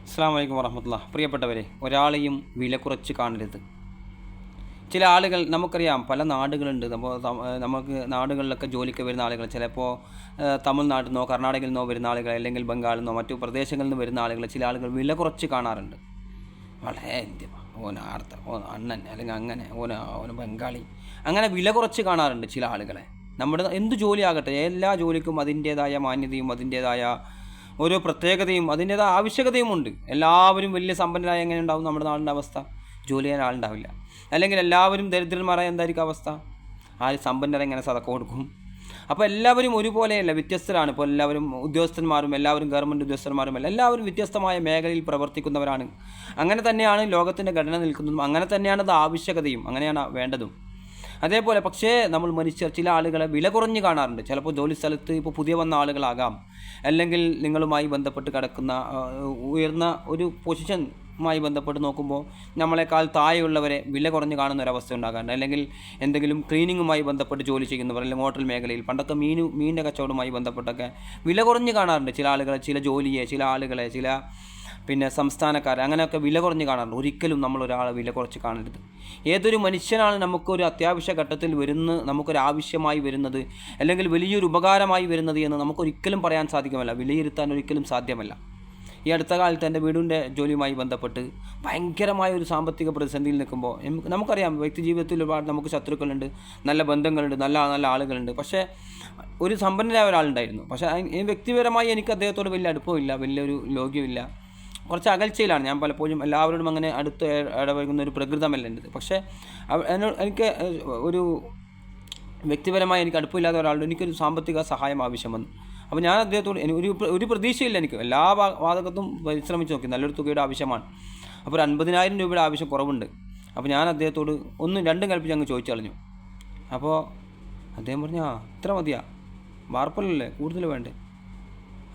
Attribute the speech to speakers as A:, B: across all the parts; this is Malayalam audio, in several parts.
A: അസ്സലാമു അലൈക്കും വറഹ്മത്തുള്ളാഹി. പ്രിയപ്പെട്ടവരെ, ഒരാളെയും വില കുറച്ച് കാണരുത്. ചില ആളുകൾ നമുക്കറിയാം, പല നാടുകളുണ്ട്. നമുക്ക് നാടുകളിലൊക്കെ ജോലിക്ക് വരുന്ന ആളുകൾ ചിലപ്പോൾ തമിഴ്നാട്ടിൽ നിന്നോ കർണാടകയിൽ നിന്നോ വരുന്ന ആളുകൾ, അല്ലെങ്കിൽ ബംഗാളിൽ നിന്നോ മറ്റു പ്രദേശങ്ങളിൽ നിന്ന് വരുന്ന ആളുകൾ ചില ആളുകൾ വില കുറച്ച് കാണാറുണ്ട്. വളരെ ഓൻ അണ്ണൻ അല്ലെങ്കിൽ അങ്ങനെ ഓന് ബംഗാളി, അങ്ങനെ വില കുറച്ച് കാണാറുണ്ട് ചില ആളുകളെ. നമ്മുടെ എന്ത് ജോലിയാകട്ടെ, എല്ലാ ജോലിക്കും അതിൻ്റേതായ മാന്യതയും അതിൻ്റേതായ ഓരോ പ്രത്യേകതയും അതിൻ്റേതായ ആവശ്യകതയുമുണ്ട്. എല്ലാവരും വലിയ സമ്പന്നരായ എങ്ങനെ ഉണ്ടാവും നമ്മുടെ നാടിൻ്റെ അവസ്ഥ? ജോലി ചെയ്യാൻ ആളുണ്ടാവില്ല. അല്ലെങ്കിൽ എല്ലാവരും ദരിദ്രന്മാരായ എന്തായിരിക്കും അവസ്ഥ? സമ്പന്നരെങ്ങനെ സദക്ക കൊടുക്കും? അപ്പോൾ എല്ലാവരും ഒരുപോലെയല്ല, വ്യത്യസ്തരാണ്. ഇപ്പോൾ എല്ലാവരും ഉദ്യോഗസ്ഥന്മാരും, എല്ലാവരും ഗവൺമെൻറ് ഉദ്യോഗസ്ഥന്മാരും അല്ല, എല്ലാവരും വ്യത്യസ്തമായ മേഖലയിൽ പ്രവർത്തിക്കുന്നവരാണ്. അങ്ങനെ തന്നെയാണ് ലോകത്തിൻ്റെ ഘടന നിൽക്കുന്നതും, അങ്ങനെ തന്നെയാണ് അത് ആവശ്യകതയും, അങ്ങനെയാണ് വേണ്ടതും. അതേപോലെ പക്ഷേ നമ്മൾ മനുഷ്യർ ചില ആളുകളെ വില കുറഞ്ഞ് കാണാറുണ്ട്. ചിലപ്പോൾ ജോലി സ്ഥലത്ത് ഇപ്പോൾ പുതിയ വന്ന ആളുകളാകാം, അല്ലെങ്കിൽ നിങ്ങളുമായി ബന്ധപ്പെട്ട് കിടക്കുന്ന ഉയർന്ന ഒരു പൊസിഷനുമായി ബന്ധപ്പെട്ട് നോക്കുമ്പോൾ നമ്മളെക്കാൾ താഴെയുള്ളവരെ വില കുറഞ്ഞ് കാണുന്ന ഒരവസ്ഥ ഉണ്ടാകാറുണ്ട്. അല്ലെങ്കിൽ എന്തെങ്കിലും ക്ലീനിങ്ങുമായി ബന്ധപ്പെട്ട് ജോലി ചെയ്യുന്നവർ, അല്ലെങ്കിൽ ഹോട്ടൽ മേഖലയിൽ പണ്ടൊക്കെ മീനിൻ്റെ കച്ചവടവുമായി ബന്ധപ്പെട്ടൊക്കെ വില കുറഞ്ഞ് കാണാറുണ്ട് ചില ആളുകളെ, ചില ജോലിയെ, ചില ആളുകളെ, ചില സംസ്ഥാനക്കാരെ, അങ്ങനെയൊക്കെ വില കുറഞ്ഞ് കാണാറുണ്ട്. ഒരിക്കലും നമ്മൾ ഒരാളെ വില കുറച്ച് കാണരുത്. ഏതൊരു മനുഷ്യനാണ് നമുക്കൊരു അത്യാവശ്യ ഘട്ടത്തിൽ നമുക്കൊരാവശ്യമായി വരുന്നത്, അല്ലെങ്കിൽ വലിയൊരു ഉപകാരമായി വരുന്നത് എന്ന് നമുക്കൊരിക്കലും പറയാൻ സാധിക്കുമല്ല, വിലയിരുത്താൻ ഒരിക്കലും സാധ്യമല്ല. ഈ അടുത്ത കാലത്ത് എൻ്റെ വീടിൻ്റെ ജോലിയുമായി ബന്ധപ്പെട്ട് ഭയങ്കരമായ ഒരു സാമ്പത്തിക പ്രതിസന്ധിയിൽ നിൽക്കുമ്പോൾ നമുക്കറിയാം, വ്യക്തി ജീവിതത്തിൽ ഒരുപാട് നമുക്ക് ശത്രുക്കളുണ്ട്, നല്ല ബന്ധങ്ങളുണ്ട്, നല്ല നല്ല ആളുകളുണ്ട്. പക്ഷേ ഒരു സമ്പന്നരായ ഒരാളുണ്ടായിരുന്നു. പക്ഷേ വ്യക്തിപരമായി എനിക്ക് അദ്ദേഹത്തോട് വലിയ അടുപ്പമില്ല, വലിയൊരു ലോഗ്യമില്ല, കുറച്ച് അകൽച്ചയിലാണ്. ഞാൻ പലപ്പോഴും എല്ലാവരോടും അങ്ങനെ അടുത്ത് ഇടപഴകുന്ന ഒരു പ്രകൃതമല്ല എൻ്റെത്. പക്ഷേ എനിക്ക് ഒരു വ്യക്തിപരമായി എനിക്ക് അടുപ്പമില്ലാത്ത ഒരാളുടെ എനിക്കൊരു സാമ്പത്തിക സഹായം ആവശ്യം വന്നു. അപ്പോൾ ഞാൻ അദ്ദേഹത്തോട് ഒരു പ്രതീക്ഷയില്ല, എനിക്ക് എല്ലാ ഭാഗത്തും പരിശ്രമിച്ച് നോക്കി, നല്ലൊരു തുകയുടെ ആവശ്യമാണ്. അപ്പോൾ ഒരു 50,000 രൂപയുടെ ആവശ്യം കുറവുണ്ട്. അപ്പോൾ ഞാൻ അദ്ദേഹത്തോട് ഒന്നും രണ്ടും കൽപ്പിച്ച് അങ്ങ് ചോദിച്ചു കളഞ്ഞു. അപ്പോൾ അദ്ദേഹം പറഞ്ഞു, ഇത്ര മതിയാ, വാർപ്പല്ലേ, കൂടുതൽ വേണ്ടേ?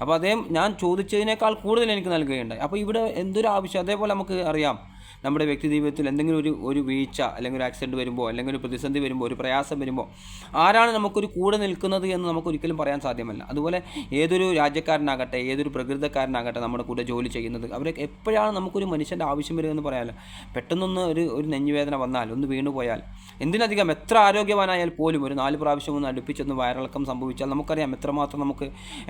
A: അപ്പോൾ അദ്ദേഹം ഞാൻ ചോദിച്ചതിനേക്കാൾ കൂടുതൽ എനിക്ക് നൽകുകയുണ്ടായി. അപ്പോൾ ഇവിടെ എന്തൊരു ആവശ്യം? അതേപോലെ നമുക്ക് അറിയാം, നമ്മുടെ വ്യക്തി ജീവിതത്തിൽ എന്തെങ്കിലും ഒരു വീഴ്ച, അല്ലെങ്കിൽ ഒരു ആക്സിഡൻറ്റ് വരുമ്പോൾ, അല്ലെങ്കിൽ ഒരു പ്രതിസന്ധി വരുമ്പോൾ, ഒരു പ്രയാസം വരുമ്പോൾ ആരാണ് നമുക്കൊരു കൂടെ നിൽക്കുന്നത് എന്ന് നമുക്കൊരിക്കലും പറയാൻ സാധ്യമല്ല. അതുപോലെ ഏതൊരു രാജ്യക്കാരനാകട്ടെ, ഏതൊരു പ്രകൃതക്കാരനാകട്ടെ നമ്മുടെ കൂടെ ജോലി ചെയ്യുന്നത്, അവരൊക്കെ എപ്പോഴാണ് നമുക്കൊരു മനുഷ്യൻ്റെ ആവശ്യം വരുമെന്ന് പറയാമല്ലോ. പെട്ടെന്നൊന്ന് ഒരു നെഞ്ഞുവേദന വന്നാൽ, ഒന്ന് വീണുപോയാൽ, എന്തിനധികം എത്ര ആരോഗ്യവാനായാൽ പോലും ഒരു 4 പ്രാവശ്യം ഒന്ന് അടുപ്പിച്ചൊന്ന് വയറിളക്കം സംഭവിച്ചാൽ നമുക്കറിയാം എത്രമാത്രം നമുക്ക്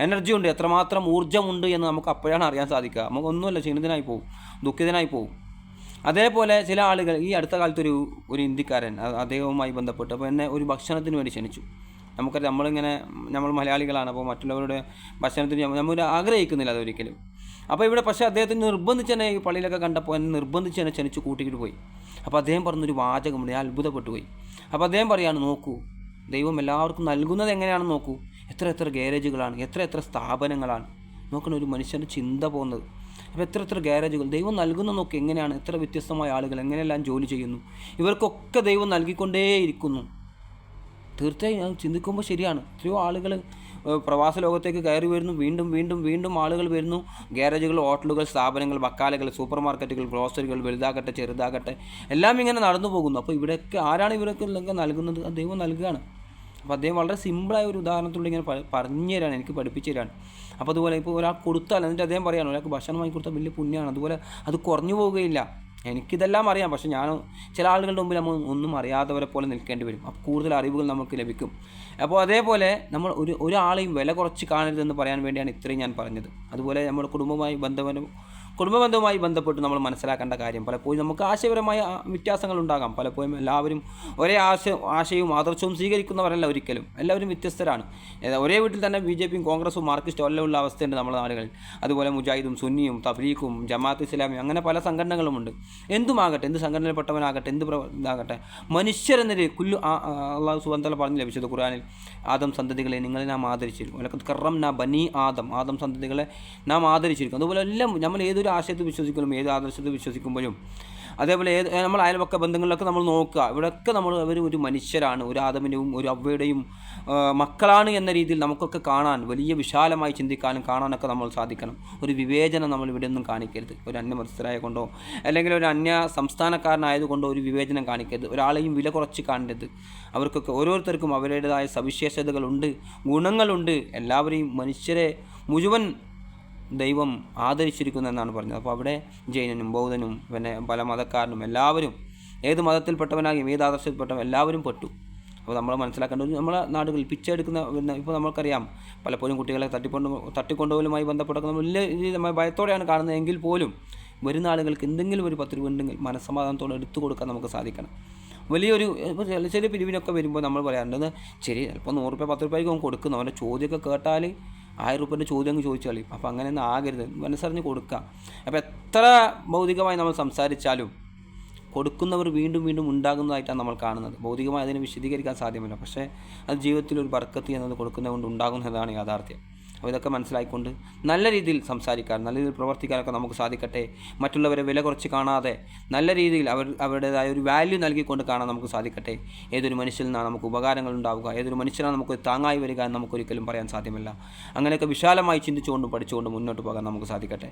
A: എനർജി ഉണ്ട്, എത്രമാത്രം ഊർജ്ജമുണ്ട് എന്ന് നമുക്ക് അപ്പോഴാണ് അറിയാൻ സാധിക്കുക. നമുക്കൊന്നുമല്ല, ക്ഷീണിതനായി പോകും, ദുഃഖിതനായി പോകും. അതേപോലെ ചില ആളുകൾ, ഈ അടുത്ത കാലത്തൊരു ഇന്ത്യക്കാരൻ അദ്ദേഹവുമായി ബന്ധപ്പെട്ട് അപ്പോൾ എന്നെ ഒരു ഭക്ഷണത്തിന് വേണ്ടി ക്ഷണിച്ചു. നമുക്കറിയാം, നമ്മൾ മലയാളികളാണ്, അപ്പോൾ മറ്റുള്ളവരുടെ ഭക്ഷണത്തിന് നമ്മൾ ആഗ്രഹിക്കുന്നില്ല അതൊരിക്കലും. അപ്പോൾ ഇവിടെ പക്ഷേ അദ്ദേഹത്തിന് നിർബന്ധിച്ച് തന്നെ, ഈ പള്ളിയിലൊക്കെ കണ്ടപ്പോൾ എന്നെ നിർബന്ധിച്ച് തന്നെ ക്ഷണിച്ച് കൂട്ടിയിട്ട് പോയി. അപ്പോൾ അദ്ദേഹം പറഞ്ഞൊരു വാചകമുണ്ട്, ഞാൻ അത്ഭുതപ്പെട്ടു പോയി. അപ്പോൾ അദ്ദേഹം പറയാണ്, നോക്കൂ, ദൈവം എല്ലാവർക്കും നൽകുന്നത് എങ്ങനെയാണെന്ന് നോക്കൂ, എത്ര ഗാരേജുകളാണ്, എത്ര സ്ഥാപനങ്ങളാണ്, നോക്കണം ഒരു മനുഷ്യൻ്റെ ചിന്ത പോകുന്നത്. അപ്പോൾ എത്ര ഗാരേജുകൾ ദൈവം നൽകുന്ന നോക്കി, എങ്ങനെയാണ്, എത്ര വ്യത്യസ്തമായ ആളുകൾ എങ്ങനെയെല്ലാം ജോലി ചെയ്യുന്നു, ഇവർക്കൊക്കെ ദൈവം നൽകിക്കൊണ്ടേയിരിക്കുന്നു. തീർച്ചയായും ഞാൻ ചിന്തിക്കുമ്പോൾ ശരിയാണ്, എത്രയോ ആളുകൾ പ്രവാസ ലോകത്തേക്ക് കയറി വരുന്നു, വീണ്ടും ആളുകൾ വരുന്നു. ഗാരേജുകൾ, ഹോട്ടലുകൾ, സ്ഥാപനങ്ങൾ, ബക്കാലകൾ, സൂപ്പർ മാർക്കറ്റുകൾ, ഗ്രോസറികൾ, വലുതാകട്ടെ ചെറുതാകട്ടെ എല്ലാം ഇങ്ങനെ നടന്നു പോകുന്നു. അപ്പോൾ ഇവിടെയൊക്കെ ആരാണ് ഇവരൊക്കെ നൽകുന്നത്? ദൈവം നൽകുകയാണ്. അപ്പോൾ അദ്ദേഹം വളരെ സിമ്പിളായ ഒരു ഉദാഹരണത്തിലൂടെ ഇങ്ങനെ പറഞ്ഞു തരാണ്, എനിക്ക് പഠിപ്പിച്ചു തരാണ്. അപ്പോൾ അതുപോലെ ഇപ്പോൾ ഒരാൾ കൊടുത്താൽ, എന്നിട്ട് അദ്ദേഹം പറയുകയാണ്, ഒരാൾക്ക് ഭക്ഷണം വാങ്ങി കൊടുത്താൽ വലിയ പുണ്യമാണ്, അതുപോലെ അത് കുറഞ്ഞു പോവുകയില്ല. എനിക്കിതെല്ലാം അറിയാം, പക്ഷേ ചില ആളുകളുടെ മുമ്പിൽ നമ്മൾ ഒന്നും അറിയാത്തവരെ പോലെ നിൽക്കേണ്ടി വരും. അപ്പോൾ കൂടുതൽ അറിവുകൾ നമുക്ക് ലഭിക്കും. അപ്പോൾ അതേപോലെ നമ്മൾ ഒരാളെയും വില കുറച്ച് കാണരുതെന്ന് പറയാൻ വേണ്ടിയാണ് ഇത്രയും ഞാൻ പറഞ്ഞത്. അതുപോലെ നമ്മുടെ കുടുംബ ബന്ധവുമായി ബന്ധപ്പെട്ട് നമ്മൾ മനസ്സിലാക്കേണ്ട കാര്യം, പലപ്പോഴും നമുക്ക് ആശയപരമായ വ്യത്യാസങ്ങൾ ഉണ്ടാകാം. പലപ്പോഴും എല്ലാവരും ഒരേ ആശയവും ആദർശവും സ്വീകരിക്കുന്നവരല്ല ഒരിക്കലും, എല്ലാവരും വ്യത്യസ്തരാണ്. ഒരേ വീട്ടിൽ തന്നെ BJPയും കോൺഗ്രസും മാർക്സിസ്റ്റും എല്ലാം ഉള്ള അവസ്ഥയുണ്ട് നമ്മുടെ നാടുകളിൽ. അതുപോലെ മുജാഹിദും സുന്നിയും തബ്ലീഗും ജമാഅത്ത് ഇസ്ലാമിയും അങ്ങനെ പല സംഘടനകളുമുണ്ട്. എന്തുമാകട്ടെ, എന്ത് സംഘടനയിൽപ്പെട്ടവനാകട്ടെ, ഇതാകട്ടെ, മനുഷ്യരെന്നൊരു അള്ളാഹു സുബ്ഹാനഹു വ തആല പറഞ്ഞു ലഭിച്ചത് ഖുർആനിൽ, ആദം സന്തതികളെ നിങ്ങളെ നാം ആദരിച്ചിരിക്കും, വലഖദ് കറംനാ ബനി ആദം സന്തതികളെ നാം ആദരിച്ചിരിക്കും. അതുപോലെ എല്ലാം നമ്മൾ ഏതൊരു ആശയത്തിൽ വിശ്വസിക്കുമ്പോഴും, ഏത് ആദർശത്തിൽ വിശ്വസിക്കുമ്പോഴും, അതേപോലെ നമ്മൾ അയൽപക്ക ബന്ധങ്ങളിലൊക്കെ നമ്മൾ നോക്കുക, ഇവിടെയൊക്കെ അവർ ഒരു മനുഷ്യരാണ്, ഒരു ആദമിൻ്റെയും ഒരു അവ്വയുടെയും മക്കളാണ് എന്ന രീതിയിൽ നമുക്കൊക്കെ കാണാൻ, വലിയ വിശാലമായി ചിന്തിക്കാനും കാണാനൊക്കെ നമ്മൾ സാധിക്കണം. ഒരു വിവേചനം നമ്മൾ ഇവിടെ ഒന്നും കാണിക്കരുത്. ഒരു അന്യമതസ്ഥരായ കൊണ്ടോ, അല്ലെങ്കിൽ ഒരു അന്യ സംസ്ഥാനക്കാരനായതുകൊണ്ടോ ഒരു വിവേചനം കാണിക്കരുത്. ഒരാളെയും വില കുറച്ച് കാണരുത്. അവർക്കൊക്കെ ഓരോരുത്തർക്കും അവരുടേതായ സവിശേഷതകളുണ്ട്, ഗുണങ്ങളുണ്ട്. എല്ലാവരെയും മനുഷ്യരെ മുഴുവൻ ദൈവം ആദരിച്ചിരിക്കുന്നു എന്നാണ് പറഞ്ഞത്. അപ്പോൾ അവിടെ ജൈനനും ബൗദ്ധനും പിന്നെ പല മതക്കാരനും എല്ലാവരും, ഏത് മതത്തിൽപ്പെട്ടവനാകും ഏത് ആദർശത്തിൽപ്പെട്ടവൻ എല്ലാവരും പെട്ടു. അപ്പോൾ നമ്മൾ മനസ്സിലാക്കേണ്ടത് നമ്മളെ നാടുകളിൽ പിച്ചെടുക്കുന്ന ഇപ്പോൾ നമുക്കറിയാം പലപ്പോഴും കുട്ടികളെ തട്ടിക്കൊണ്ടുപോലുമായി ബന്ധപ്പെട്ടൊക്കെ നമ്മൾ വലിയ രീതിയിൽ നമ്മൾ ഭയത്തോടെയാണ് കാണുന്നത്. എങ്കിൽ പോലും വരുന്ന ആളുകൾക്ക് എന്തെങ്കിലും ഒരു 10 രൂപ ഉണ്ടെങ്കിൽ മനസ്സമാധാനത്തോടെ എടുത്തു കൊടുക്കാൻ നമുക്ക് സാധിക്കണം. വലിയൊരു ഇപ്പോൾ ചെറിയ പിരിവിനൊക്കെ വരുമ്പോൾ നമ്മൾ പറയാറുണ്ട് ശരി ചിലപ്പോൾ 100 രൂപ 10 രൂപയ്ക്ക് അവൻ കൊടുക്കുന്നു, അവൻ്റെ ചോദ്യമൊക്കെ കേട്ടാൽ 1000 രൂപേൻ്റെ ചോദ്യം അങ്ങ് ചോദിച്ചു കളയും. അപ്പോൾ അങ്ങനെയൊന്നും ആകരുത്, മനസ്സറിഞ്ഞ് കൊടുക്കുക. അപ്പോൾ എത്ര ഭൗതികമായി നമ്മൾ സംസാരിച്ചാലും കൊടുക്കുന്നവർ വീണ്ടും വീണ്ടും ഉണ്ടാകുന്നതായിട്ടാണ് നമ്മൾ കാണുന്നത്. ഭൗതികമായി അതിനെ വിശദീകരിക്കാൻ സാധ്യമല്ല, പക്ഷേ അത് ജീവിതത്തിലൊരു ബർക്കത്ത് എന്നത് കൊടുക്കുന്നത് കൊണ്ട് ഉണ്ടാകുന്നതാണ് യാഥാർത്ഥ്യം. അപ്പോൾ ഇതൊക്കെ മനസ്സിലായിക്കൊണ്ട് നല്ല രീതിയിൽ സംസാരിക്കാൻ, നല്ല രീതിയിൽ പ്രവർത്തിക്കാനൊക്കെ നമുക്ക് സാധിക്കട്ടെ. മറ്റുള്ളവരെ വില കുറച്ച് കാണാതെ നല്ല രീതിയിൽ അവരുടേതായ ഒരു വാല്യൂ നൽകിക്കൊണ്ട് കാണാൻ നമുക്ക് സാധിക്കട്ടെ. ഏതൊരു മനുഷ്യനിൽ നിന്നാണ് നമുക്ക് ഉപകാരങ്ങൾ ഉണ്ടാവുക, ഏതൊരു മനുഷ്യനാണ് നമുക്ക് താങ്ങായി വരിക എന്ന് നമുക്കൊരിക്കലും പറയാൻ സാധ്യമല്ല. അങ്ങനെയൊക്കെ വിശാലമായി ചിന്തിച്ചുകൊണ്ടും പഠിച്ചുകൊണ്ടും മുന്നോട്ട് പോകാൻ നമുക്ക് സാധിക്കട്ടെ.